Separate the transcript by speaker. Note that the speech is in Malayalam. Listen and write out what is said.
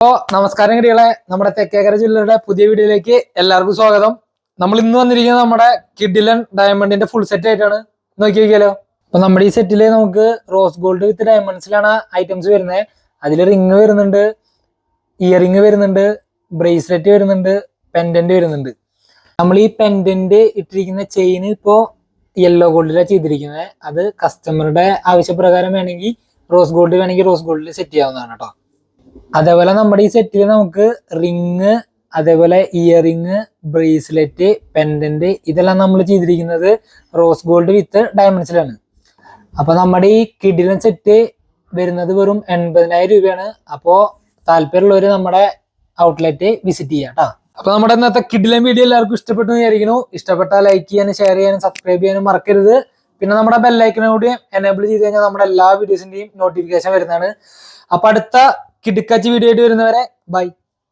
Speaker 1: നമസ്കാരം കിടികളെ, നമ്മുടെ തെക്കേക്കര ജില്ലയുടെ പുതിയ വീഡിയോയിലേക്ക് എല്ലാവർക്കും സ്വാഗതം. നമ്മൾ ഇന്ന് വന്നിരിക്കുന്നത് നമ്മുടെ കിഡിലൻ ഡയമണ്ടിന്റെ ഫുൾ സെറ്റ് ആയിട്ടാണ്. നോക്കി നോക്കിയാലോ. അപ്പൊ നമ്മുടെ ഈ സെറ്റില് നമുക്ക് റോസ് ഗോൾഡ് വിത്ത് ഡയമണ്ട്സിലാണ് ഐറ്റംസ് വരുന്നത്. അതിൽ റിങ് വരുന്നുണ്ട്, ഇയറിങ് വരുന്നുണ്ട്, ബ്രേസ്ലെറ്റ് വരുന്നുണ്ട്, പെൻഡന്റ് വരുന്നുണ്ട്. നമ്മൾ ഈ പെൻഡന്റ് ഇട്ടിരിക്കുന്ന ചെയിൻ ഇപ്പോ യെല്ലോ ഗോൾഡിലാണ് ചെയ്തിരിക്കുന്നത്. അത് കസ്റ്റമറുടെ ആവശ്യപ്രകാരം വേണമെങ്കിൽ റോസ് ഗോൾഡ് വേണമെങ്കിൽ റോസ് ഗോൾഡിൽ സെറ്റ് ചെയ്യാവുന്നതാണ് കേട്ടോ. അതേപോലെ നമ്മുടെ ഈ സെറ്റിൽ നമുക്ക് റിങ്, അതേപോലെ ഇയറിങ്, ബ്രേസ്ലെറ്റ്, പെൻഡന്റ് ഇതെല്ലാം നമ്മൾ ചെയ്തിരിക്കുന്നത് റോസ് ഗോൾഡ് വിത്ത് ഡയമണ്ട്സിലാണ്. അപ്പൊ നമ്മുടെ ഈ കിഡിലൻ സെറ്റ് വരുന്നത് വെറും 80,000 രൂപയാണ്. അപ്പോ താല്പര്യമുള്ളവര് നമ്മുടെ ഔട്ട്ലെറ്റ് വിസിറ്റ് ചെയ്യാം കേട്ടോ. അപ്പൊ നമ്മുടെ ഇന്നത്തെ കിഡിലൻ വീഡിയോ എല്ലാവർക്കും ഇഷ്ടപ്പെട്ടു വിചാരിക്കുന്നു. ഇഷ്ടപ്പെട്ടാൽ ലൈക്ക് ചെയ്യാനും ഷെയർ ചെയ്യാനും സബ്സ്ക്രൈബ് ചെയ്യാനും മറക്കരുത്. പിന്നെ നമ്മുടെ ബെല്ലൈക്കനെ കൂടി എനേബിൾ ചെയ്ത് കഴിഞ്ഞാൽ നമ്മുടെ എല്ലാ വീഡിയോസിന്റെയും നോട്ടിഫിക്കേഷൻ വരുന്നതാണ്. അപ്പൊ അടുത്ത കിടുക്കാച്ചി വീഡിയോ ആയിട്ട് വരുന്നവരെ ബൈ.